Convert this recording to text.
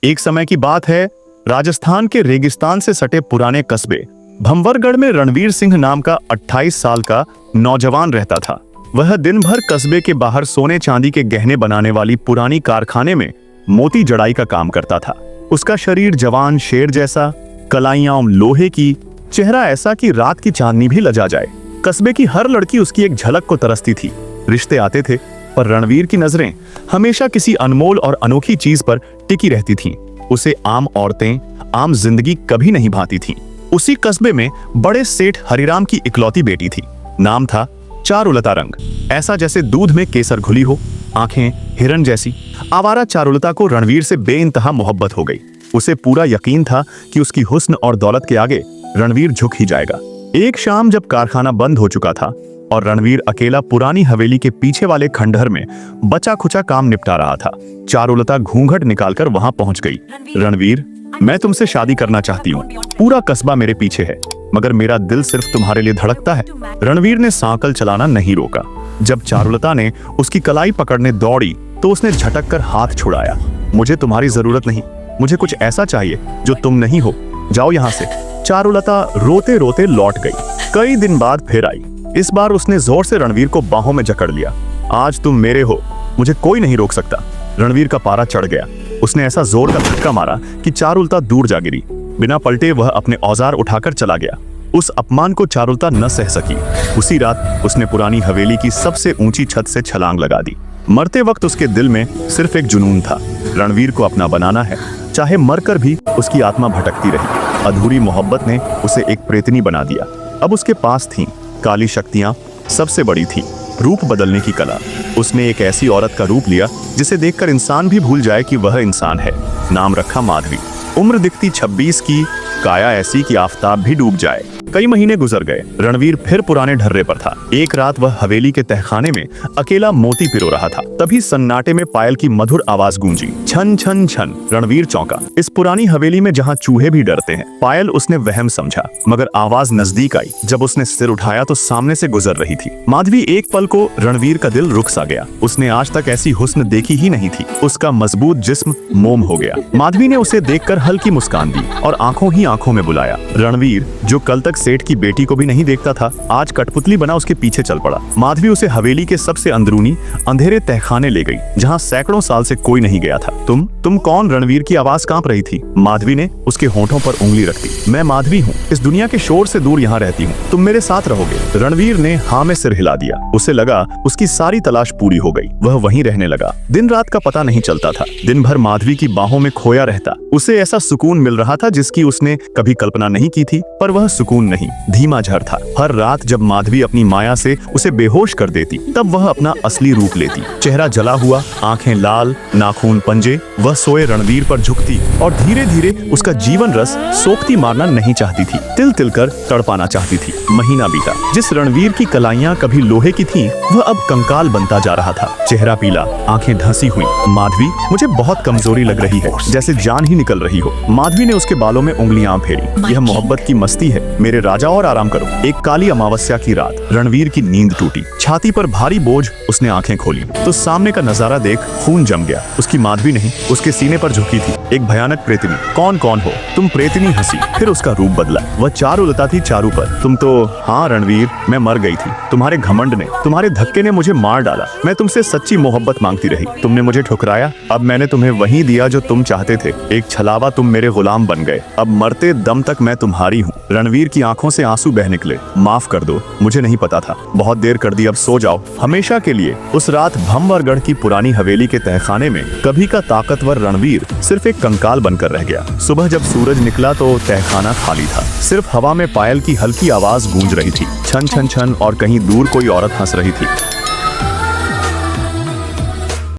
एक समय की बात है, राजस्थान के रेगिस्तान से सटे पुराने कस्बे भंवरगढ़ में रणवीर सिंह नाम का 28 साल का नौजवान रहता था। वह दिन भर कस्बे के बाहर सोने चांदी के गहने बनाने वाली पुरानी कारखाने में मोती जड़ाई का काम करता था। उसका शरीर जवान शेर जैसा, कलाइयां लोहे की, चेहरा ऐसा कि रात की चांदनी भी लजा जाए। कस्बे की हर लड़की उसकी एक झलक को तरसती थी। रिश्ते आते थे, पर रणवीर की नजरें हमेशा किसी अनमोल और अनोखी चीज पर टिकी रहती थीं। उसे आम औरतें, आम जिंदगी कभी नहीं भाती थीं। उसी कस्बे में बड़े सेठ हरिराम की इकलौती बेटी थी। नाम था चारुलता। रंग ऐसा जैसे दूध में केसर घुली हो, आंखें हिरन जैसी। आवारा चारुलता को रणवीर से बेइंतहा मोहब्बत हो गई। उसे पूरा यकीन था कि उसकी हुस्न और दौलत के आगे रणवीर झुक ही जाएगा। एक शाम जब कारखाना बंद हो चुका था और रणवीर अकेला पुरानी हवेली के पीछे वाले खंडहर में बचा खुचा काम निपटा रहा था, चारुलता घूंघट निकालकर वहां पहुंच गई। रणवीर, मैं तुमसे शादी करना चाहती हूँ। पूरा कस्बा मेरे पीछे है, मगर मेरा दिल सिर्फ तुम्हारे लिए धड़कता है। रणवीर ने सांकल चलाना नहीं रोका। जब चारुलता ने उसकी कलाई पकड़ने दौड़ी तो उसने झटक कर हाथ छुड़ाया। मुझे तुम्हारी जरूरत नहीं, मुझे कुछ ऐसा चाहिए जो तुम नहीं हो। जाओ यहाँ से। चारुलता रोते रोते लौट गई। कई दिन बाद फिर आई। इस बार उसने जोर से रणवीर को बाहों में जकड़ लिया। आज तुम मेरे हो, मुझे कोई नहीं रोक सकता। रणवीर का पारा चढ़ गया। उसने ऐसा जोर का धक्का मारा कि चारुलता दूर जा गिरी। बिना पलटे वह अपने औजार उठाकर चला गया। उस अपमान को चारुलता न सह सकी। उसी रात उसने पुरानी हवेली की सबसे ऊंची छत से छलांग लगा दी। मरते वक्त उसके दिल में सिर्फ एक जुनून था, रणवीर को अपना बनाना है। चाहे मरकर भी उसकी आत्मा भटकती रही। अधूरी मोहब्बत ने उसे एक प्रेतनी बना दिया। अब उसके पास थीं काली शक्तियां, सबसे बड़ी थी रूप बदलने की कला। उसने एक ऐसी औरत का रूप लिया जिसे देखकर इंसान भी भूल जाए कि वह इंसान है। नाम रखा माधवी। उम्र दिखती 26 की, काया ऐसी कि आफताब भी डूब जाए। कई महीने गुजर गए। रणवीर फिर पुराने ढर्रे पर था। एक रात वह हवेली के तहखाने में अकेला मोती पिरो रहा था। तभी सन्नाटे में पायल की मधुर आवाज गूंजी, छन छन छन। रणवीर चौंका। इस पुरानी हवेली में जहाँ चूहे भी डरते हैं, पायल उसने वहम समझा। मगर आवाज नजदीक आई। जब उसने सिर उठाया तो सामने से गुजर रही थी माधवी। एक पल को रणवीर का दिल रुक सा गया। उसने आज तक ऐसी हुस्न देखी ही नहीं थी। उसका मजबूत जिस्म मोम हो गया। माधवी ने उसे देखकर हल्की मुस्कान दी और आंखों ही आंखों में बुलाया। रणवीर, जो कल तक सेठ की बेटी को भी नहीं देखता था, आज कठपुतली बना उसके पीछे चल पड़ा। माधवी उसे हवेली के सबसे अंदरूनी अंधेरे तहखाने ले गई, जहाँ सैकड़ों साल से कोई नहीं गया था। तुम कौन? रणवीर की आवाज कांप रही थी। माधवी ने उसके होंठों पर उंगली रख दी। मैं माधवी हूँ, इस दुनिया के शोर से दूर यहाँ रहती हूँ। तुम मेरे साथ रहोगे? रणवीर ने हाँ में सिर हिला दिया। उसे लगा उसकी सारी तलाश पूरी हो गई। वह वहीं रहने लगा। दिन रात का पता नहीं चलता था। दिन भर माधवी की बाहों में खोया रहता। उसे ऐसा सुकून मिल रहा था जिसकी उसने कभी कल्पना नहीं की थी। पर वह सुकून नहीं, धीमा झर था। हर रात जब माधवी अपनी माया से उसे बेहोश कर देती, तब वह अपना असली रूप लेती। चेहरा जला हुआ, आंखें लाल, नाखून पंजे। वह सोए रणवीर पर झुकती और धीरे धीरे उसका जीवन रस सोखती मारना नहीं चाहती थी, तिल तिल कर तड़पाना चाहती थी। महीना बीता। जिस रणवीर की कलाइयां कभी लोहे की थीं, वह अब कंकाल बनता जा रहा था। चेहरा पीला, आंखें धंसी हुई। माधवी, मुझे बहुत कमजोरी लग रही है, जैसे जान ही निकल रही हो। माधवी ने उसके बालों में उंगलियां फेरी। यह मोहब्बत की मस्ती है मेरे राजा, और आराम करो। एक काली अमावस्या की रात रणवीर की नींद टूटी। छाती पर भारी बोझ। उसने आंखें खोली तो सामने का नजारा देख खून जम गया। उसकी माधवी नहीं, उसके सीने पर झुकी थी एक भयानक प्रेतनी। कौन हो तुम? प्रेतनी हंसी। फिर उसका रूप बदला। वह चारुलता थी चारू पर। तुम तो? हाँ रणवीर, मैं मर गई थी। तुम्हारे घमंड ने, तुम्हारे धक्के ने मुझे मार डाला। मैं तुमसे सच्ची मोहब्बत मांगती रही, तुमने मुझे ठुकराया। अब मैंने तुम्हें वही दिया जो तुम चाहते थे। एक छलावा, तुम मेरे गुलाम बन गए। अब मरते दम तक मैं तुम्हारी हूँ। रणवीर की आंखों से आंसू बह निकले। माफ कर दो, मुझे नहीं पता था। बहुत देर कर दी, अब सो जाओ हमेशा के लिए। उस रात भंवरगढ़ की पुरानी हवेली के तहखाने में कभी का ताकतवर रणवीर सिर्फ एक कंकाल बनकर रह गया। सुबह जब सूरज निकला तो तहखाना खाली था। सिर्फ हवा में पायल की हल्की आवाज गूंज रही थी, छन छन छन, और कहीं दूर कोई औरत हंस रही थी।